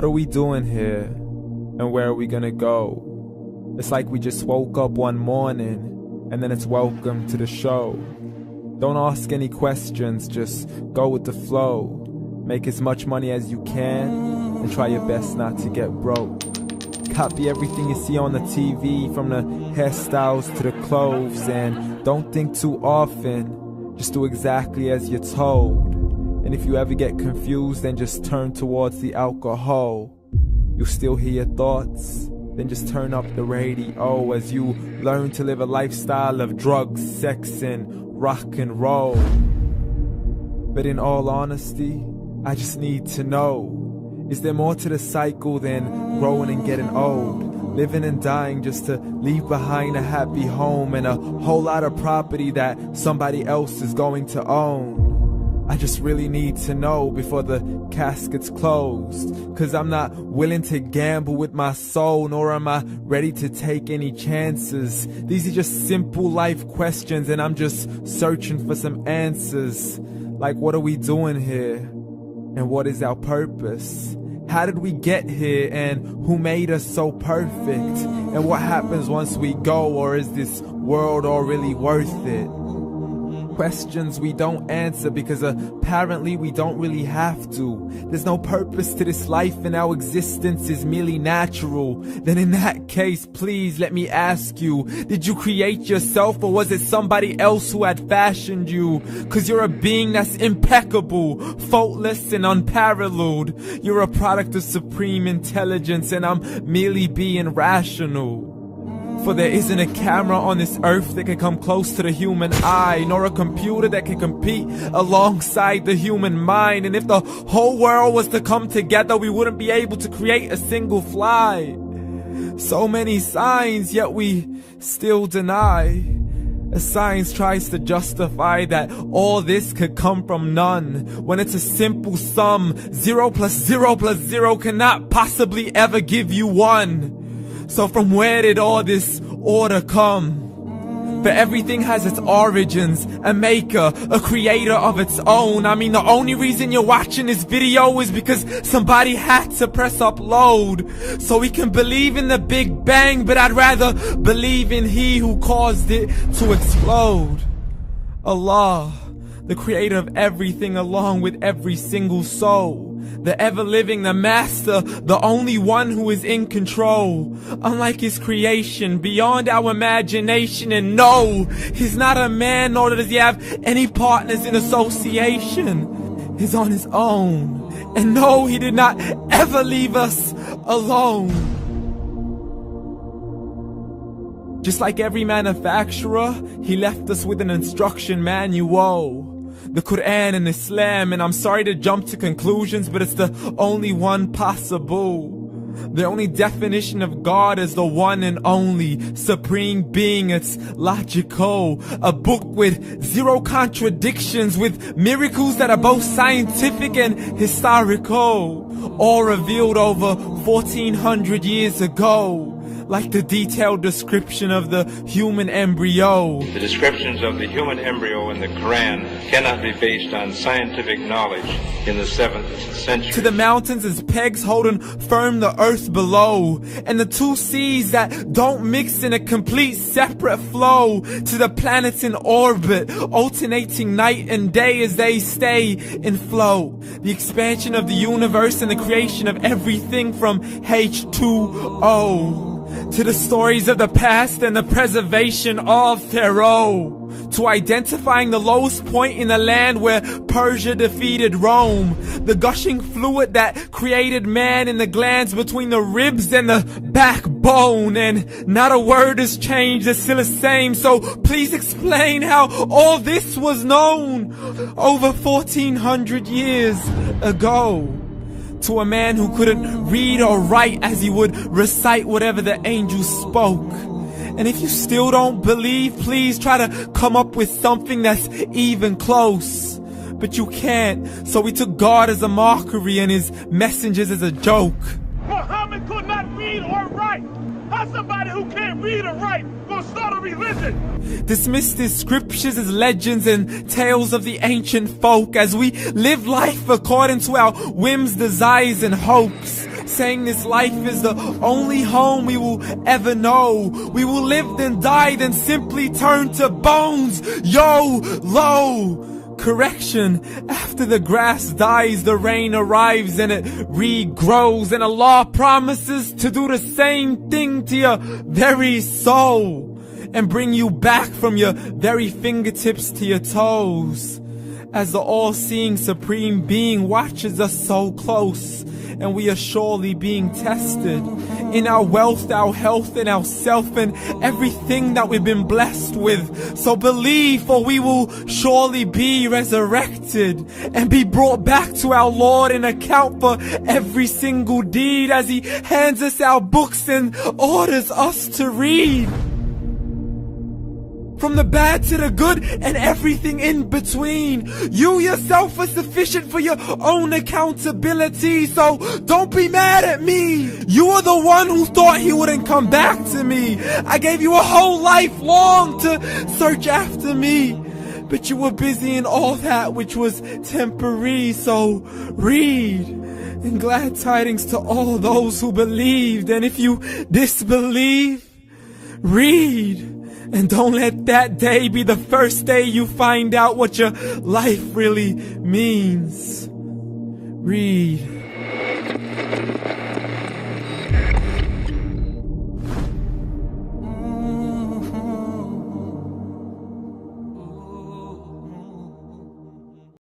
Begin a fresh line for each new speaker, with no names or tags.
What are we doing here? And where are we gonna go? It's like we just woke up one morning, and then it's welcome to the show. Don't ask any questions, just go with the flow. Make as much money as you can, and try your best not to get broke. Copy everything you see on the TV, from the hairstyles to the clothes, and don't think too often, just do exactly as you're told. And if you ever get confused, then just turn towards the alcohol. You'll still hear your thoughts, then just turn up the radio as you learn to live a lifestyle of drugs, sex, and rock and roll. But in all honesty, I just need to know, is there more to the cycle than growing and getting old? Living and dying just to leave behind a happy home and a whole lot of property that somebody else is going to own. I just really need to know before the casket's closed, 'cause I'm not willing to gamble with my soul, nor am I ready to take any chances. These are just simple life questions, and I'm just searching for some answers. Like, what are we doing here? And what is our purpose? How did we get here, and who made us so perfect? And what happens once we go, or is this world all really worth it? Questions we don't answer because apparently we don't really have to. There's no purpose to this life and our existence is merely natural. Then in that case, please let me ask you, did you create yourself, or was it somebody else who had fashioned you? 'Cause you're a being that's impeccable, faultless and unparalleled. You're a product of supreme intelligence, and I'm merely being rational. For there isn't a camera on this earth that can come close to the human eye, nor a computer that can compete alongside the human mind. And if the whole world was to come together, we wouldn't be able to create a single fly. So many signs, yet we still deny. As science tries to justify that all this could come from none, when it's a simple sum. 0 plus 0 plus 0 cannot possibly ever give you 1. So from where did all this order come? For everything has its origins, a maker, a creator of its own. I mean, the only reason you're watching this video is because somebody had to press upload. So we can believe in the Big Bang, but I'd rather believe in He who caused it to explode. Allah, the creator of everything along with every single soul. The ever-living, the master, the only one who is in control. Unlike his creation, beyond our imagination. And no, he's not a man, nor does he have any partners in association. He's on his own. And no, he did not ever leave us alone. Just like every manufacturer, he left us with an instruction manual. The Quran and Islam, and I'm sorry to jump to conclusions, but it's the only one possible. The only definition of God is the one and only supreme being. It's logical, a book with 0 contradictions, with miracles that are both scientific and historical, all revealed over 1400 years ago. Like the detailed description of the human embryo.
The descriptions of the human embryo in the Quran cannot be based on scientific knowledge in the 7th century.
To the mountains as pegs holding firm the earth below, and the 2 seas that don't mix in a complete separate flow. To the planets in orbit, alternating night and day as they stay in flow. The expansion of the universe and the creation of everything from H2O. To the stories of the past and the preservation of Pharaoh. To identifying the lowest point in the land where Persia defeated Rome. The gushing fluid that created man in the glands between the ribs and the backbone. And not a word has changed, it's still the same. So please explain how all this was known over 1400 years ago. To a man who couldn't read or write, as he would recite whatever the angels spoke. And if you still don't believe, please try to come up with something that's even close. But you can't, so we took God as a mockery and his messengers as a joke.
Muhammad could not read or write. How's somebody who can't read or write gonna start a religion?
Dismiss his scriptures as legends and tales of the ancient folk, as we live life according to our whims, desires, and hopes. saying this life is the only home we will ever know. We will live then die, then simply turn to bones. YOLO! Correction, after the grass dies, the rain arrives and it regrows, and Allah promises to do the same thing to your very soul and bring you back from your very fingertips to your toes, as the all-seeing supreme being watches us so close, and we are surely being tested in our wealth, our health, and our self, and everything that we've been blessed with. So believe, for we will surely be resurrected and be brought back to our Lord and account for every single deed, as He hands us our books and orders us to read. From the bad to the good and everything in between. You yourself are sufficient for your own accountability, so don't be mad at me. You are the one who thought He wouldn't come back to me. I gave you a whole life long to search after me, but you were busy in all that which was temporary. So read, and glad tidings to all those who believed. And if you disbelieve, read. And don't let that day be the first day you find out what your life really means. Read.